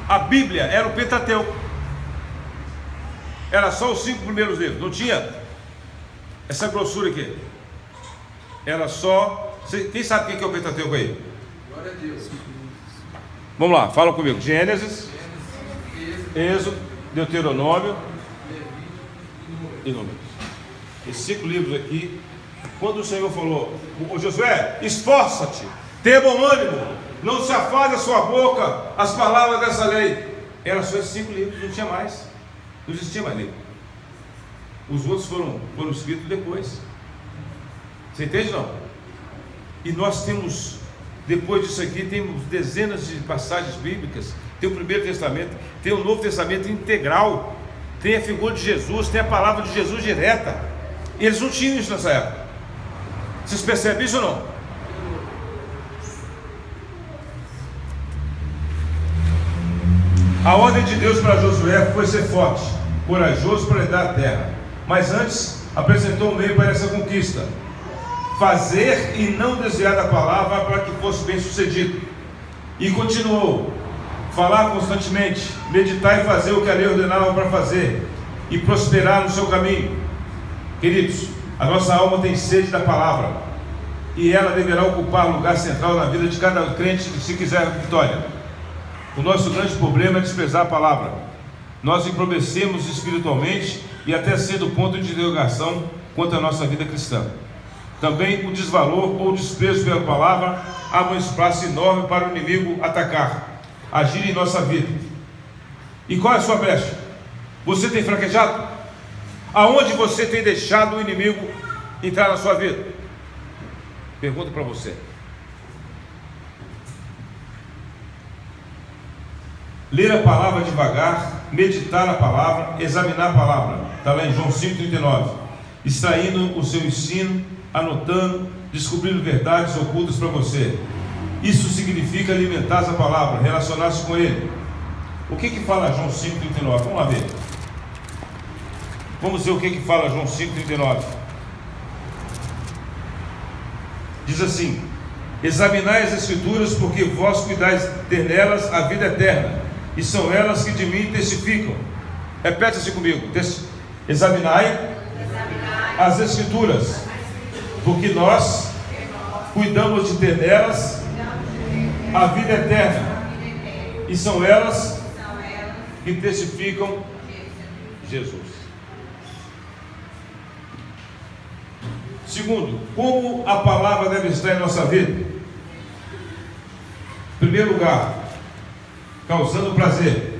A Bíblia era o Pentateuco. Era só os 5 primeiros livros. Não tinha essa grossura aqui. Era só... Quem sabe o que é o Pentateuco aí? Glória a Deus. Vamos lá, fala comigo. Gênesis, Êxodo, Deuteronômio e Números. Esses 5 livros aqui. Quando o Senhor falou: ô Josué, esforça-te, tenha bom ânimo, não se afaste da sua boca as palavras dessa lei. Eram só esses 5 livros, não tinha mais. Não existia mais livro. Os outros foram escritos depois. Você entende, não? E nós temos, depois disso aqui, temos dezenas de passagens bíblicas. Tem o Primeiro Testamento, tem o Novo Testamento integral, tem a figura de Jesus, tem a palavra de Jesus direta. E eles não tinham isso nessa época. Vocês percebem isso ou não? A ordem de Deus para Josué foi ser forte, corajoso para herdar a terra. Mas antes apresentou um meio para essa conquista: fazer e não desviar da palavra, para que fosse bem sucedido. E continuou: falar constantemente, meditar e fazer o que a lei ordenava para fazer, e prosperar no seu caminho. Queridos, a nossa alma tem sede da palavra, e ela deverá ocupar lugar central na vida de cada crente se quiser vitória. O nosso grande problema é desprezar a palavra. Nós empobrecemos espiritualmente e até sendo ponto de interrogação quanto à nossa vida cristã. Também o desvalor ou desprezo pela palavra abre um espaço enorme para o inimigo atacar, agir em nossa vida. E qual é a sua brecha? Você tem fraquejado? Aonde você tem deixado o inimigo entrar na sua vida? Pergunta para você. Ler a palavra devagar, meditar na palavra, examinar a palavra. Está lá em João 5,39. Extraindo o seu ensino, anotando, descobrindo verdades ocultas para você. Isso significa alimentar a palavra, relacionar-se com ele. O que fala João 5,39? Vamos lá ver. Vamos ver o que fala João 5,39. Diz assim: examinai as Escrituras, porque vós cuidais ter nelas a vida eterna, e são elas que de mim testificam. Repete assim comigo: examinai as Escrituras, porque nós cuidamos de ter nelas a vida eterna, e são elas que testificam Jesus. Segundo, como a palavra deve estar em nossa vida? Em primeiro lugar, causando prazer.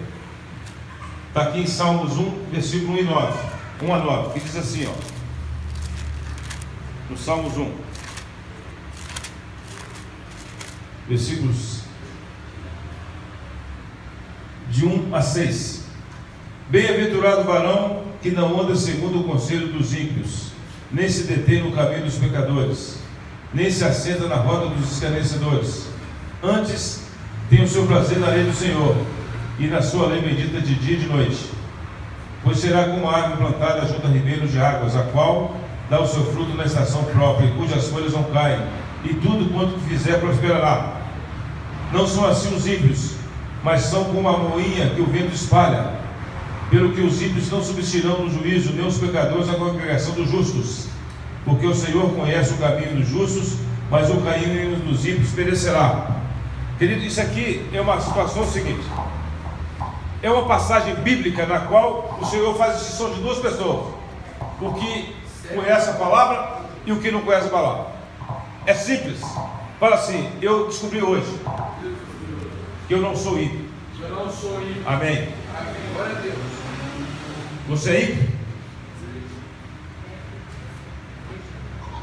Está aqui em Salmos 1, versículo 1 a 9, que diz assim, no Salmos 1, versículos de 1 a 6. Bem-aventurado o varão que não anda segundo o conselho dos ímpios, nem se detém no caminho dos pecadores, nem se assenta na roda dos escarnecedores. Antes tem o seu prazer na lei do Senhor, e na sua lei medita de dia e de noite. Pois será como a árvore plantada junto a ribeiros de águas, a qual dá o seu fruto na estação própria, e cujas folhas não caem, e tudo quanto fizer prosperará. Não são assim os ímpios, mas são como a moinha que o vento espalha. Pelo que os ímpios não subsistirão no juízo, nem os pecadores na congregação dos justos. Porque o Senhor conhece o caminho dos justos, mas o caminho dos ímpios perecerá. Querido, isso aqui é uma situação seguinte: é uma passagem bíblica na qual o Senhor faz distinção de duas pessoas: o que conhece a palavra e o que não conhece a palavra. É simples. Fala assim: eu descobri hoje que eu não sou ímpio. Amém. Glória a Deus. Você é ímpio?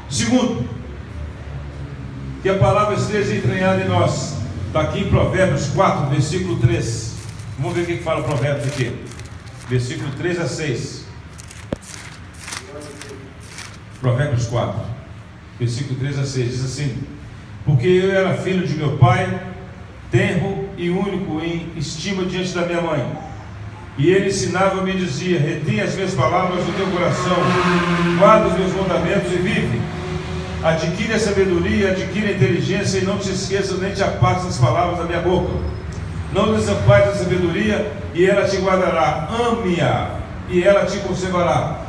Segundo, que a palavra esteja entranhada em nós. Está aqui em Provérbios 4, versículo 3. Vamos ver o que fala Provérbios aqui. Versículo 3 a 6. Provérbios 4, versículo 3 a 6. Diz assim: porque eu era filho de meu pai, tenro e único em estima diante da minha mãe. E ele ensinava-me e dizia: retém as minhas palavras no teu coração, guarda os meus mandamentos e vive. Adquire a sabedoria, adquire a inteligência, e não te esqueças nem te apartes das palavras da minha boca. Não desampare a sabedoria, e ela te guardará. Ame-a, e ela te conservará.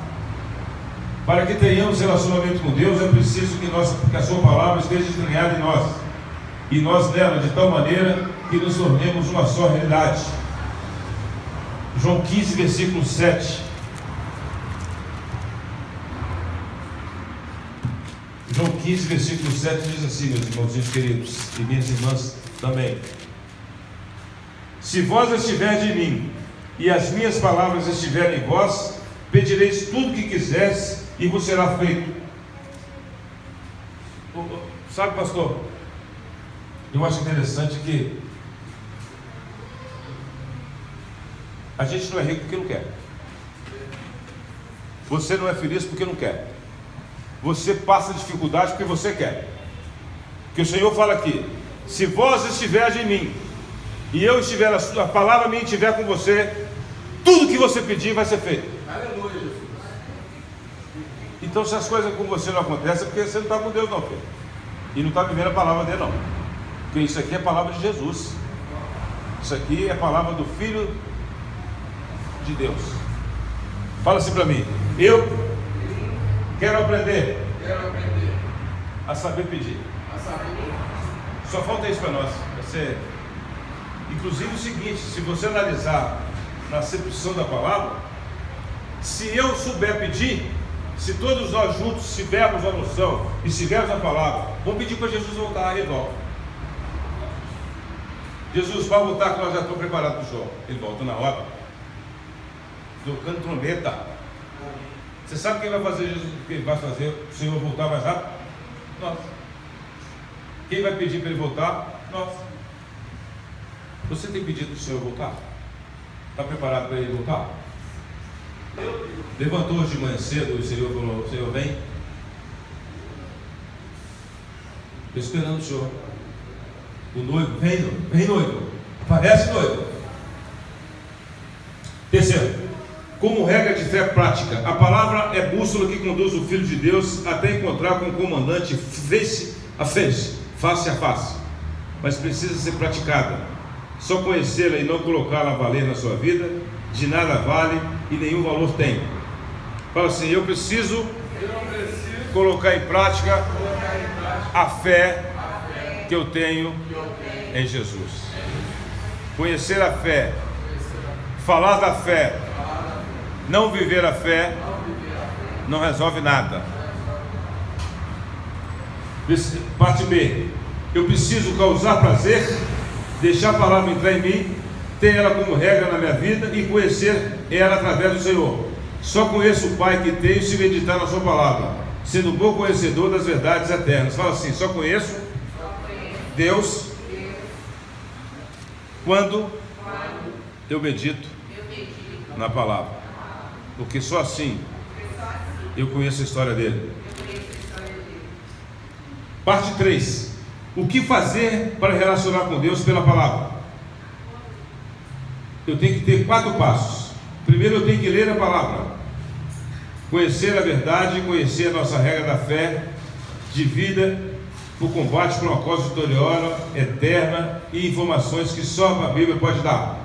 Para que tenhamos relacionamento com Deus, é preciso que a sua palavra esteja entranhada em nós, e nós nela, de tal maneira que nos tornemos uma só realidade. João 15, versículo 7. João 15, versículo 7 diz assim, meus irmãozinhos queridos, e minhas irmãs também: se vós estiverdes em mim, e as minhas palavras estiverem em vós, pedireis tudo o que quiseres, e vos será feito. Sabe, pastor, eu acho interessante que a gente não é rico porque não quer. Você não é feliz porque não quer. Você passa dificuldade porque você quer. Porque o Senhor fala aqui: se vós estiverdes em mim, e eu estiver, a palavra minha estiver com você, tudo que você pedir vai ser feito. Aleluia, Jesus. Então, se as coisas com você não acontecem, é porque você não está com Deus, não, filho. E não está vivendo a palavra dele, não. Porque isso aqui é a palavra de Jesus. Isso aqui é a palavra do Filho de Deus. Fala assim para mim: eu quero aprender a saber pedir. Só falta isso para nós. Você, inclusive o seguinte: se você analisar na acepção da palavra, se eu souber pedir, se todos nós juntos tivermos a noção e tivermos a palavra, vamos pedir para Jesus voltar. Ele volta. Jesus vai voltar, que nós já estamos preparados para o show. Ele volta na hora, tocando trombeta. Você sabe quem vai fazer Jesus? Quem vai fazer o Senhor voltar mais rápido? Nós. Quem vai pedir para ele voltar? Nós. Você tem pedido para o Senhor voltar? Está preparado para ele voltar? Levantou hoje de manhã cedo, o Senhor falou: o Senhor vem. Estou esperando o Senhor. O noivo, vem noivo, aparece noivo. Terceiro, como regra de fé prática, a palavra é bússola que conduz o Filho de Deus até encontrar com o comandante face a face, face a face. Mas precisa ser praticada. Só conhecê-la e não colocá-la a valer na sua vida, de nada vale e nenhum valor tem. Fala assim: eu preciso colocar em prática a fé que eu tenho em Jesus. Conhecer a fé, falar da fé, não viver a fé, não resolve nada. Parte B: eu preciso causar prazer, deixar a palavra entrar em mim, ter ela como regra na minha vida e conhecer ela através do Senhor. Só conheço o Pai que tenho se meditar na sua palavra, sendo um bom conhecedor das verdades eternas. Fala assim: só conheço Deus quando eu medito na palavra, porque só assim eu conheço a história dele. Parte 3: o que fazer para relacionar com Deus pela palavra? Eu tenho que ter 4 passos. Primeiro, eu tenho que ler a palavra, conhecer a verdade, conhecer a nossa regra da fé de vida, o combate por uma causa vitoriosa, eterna, e informações que só a Bíblia pode dar.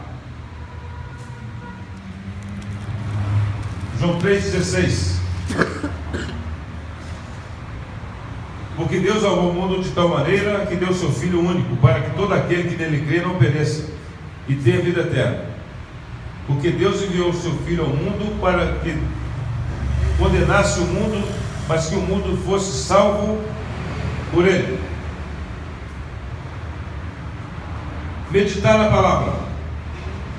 João 3,16: porque Deus amou o mundo de tal maneira que deu seu Filho único, para que todo aquele que nele crê não pereça e tenha vida eterna. Porque Deus enviou o seu Filho ao mundo para que condenasse o mundo, mas que o mundo fosse salvo por ele. Meditar na palavra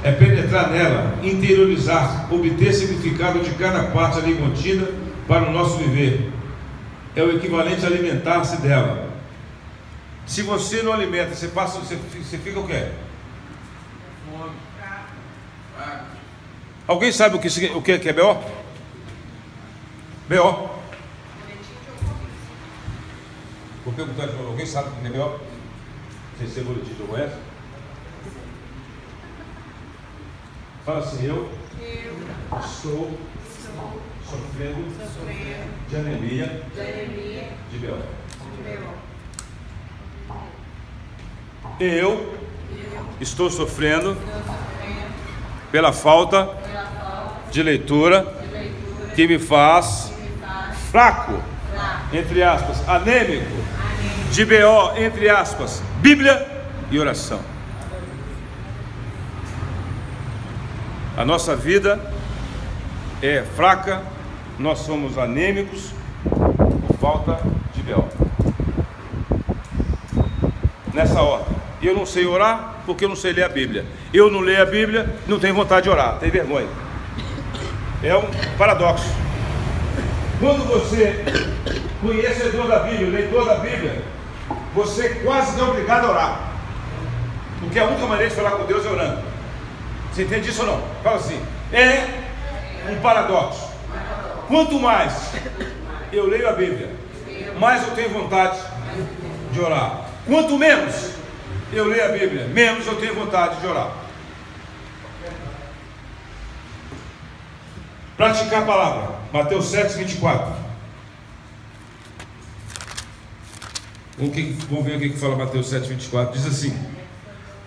é penetrar nela, interiorizar, obter significado de cada parte ali contida para o nosso viver. É o equivalente a alimentar-se dela. Se você não alimenta, você fica o quê? Fome. Alguém sabe o que é BO? BO. Vou perguntar de novo: alguém sabe o que é BO? Sem ser boletim de ocorrência? Fala assim: eu estou sofrendo de anemia de BO. Eu estou sofrendo pela falta de leitura que me faz fraco, entre aspas, anêmico, de BO, entre aspas, Bíblia e oração. A nossa vida é fraca, nós somos anêmicos por falta de BO. Nessa ordem. Eu não sei orar porque eu não sei ler a Bíblia. Eu não leio a Bíblia, não tenho vontade de orar, tenho vergonha. É um paradoxo. Quando você, conhecedor da Bíblia, leitor da Bíblia, você quase não é obrigado a orar. Porque a única maneira de falar com Deus é orando. Você entende isso ou não? Fala assim, é um paradoxo. Quanto mais eu leio a Bíblia, mais eu tenho vontade de orar. Quanto menos eu leio a Bíblia, menos eu tenho vontade de orar. Praticar a palavra. Mateus 7, 24. Vamos ver o que fala Mateus 7, 24. Diz assim: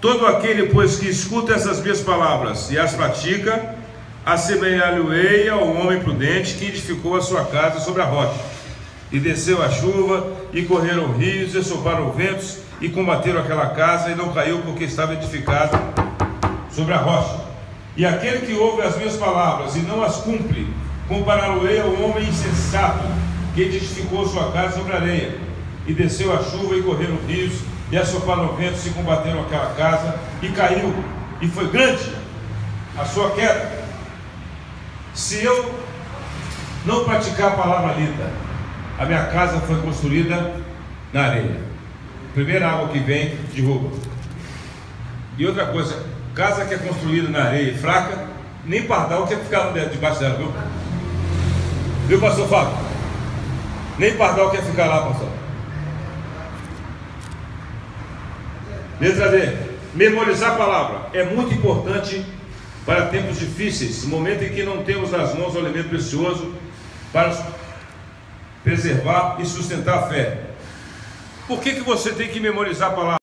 todo aquele, pois, que escuta essas minhas palavras e as pratica, assemelhar-lhe-ei ao homem prudente que edificou a sua casa sobre a rocha. E desceu a chuva, e correram rios, e sopraram ventos, e combateram aquela casa, e não caiu, porque estava edificada sobre a rocha. E aquele que ouve as minhas palavras e não as cumpre, compará-lo-ei ao homem insensato que edificou sua casa sobre a areia. E desceu a chuva, e correram rios, e assopraram ventos, e combateram aquela casa, e caiu, e foi grande a sua queda. Se eu não praticar a palavra lida, a minha casa foi construída na areia. Primeira água que vem, derruba. E outra coisa, casa que é construída na areia e fraca, nem pardal quer ficar debaixo dela, viu? Viu, pastor Fábio? Nem pardal quer ficar lá, pastor. Letra D. Memorizar a palavra é muito importante para tempos difíceis, momento em que não temos nas mãos o alimento precioso para preservar e sustentar a fé. Por que você tem que memorizar a palavra?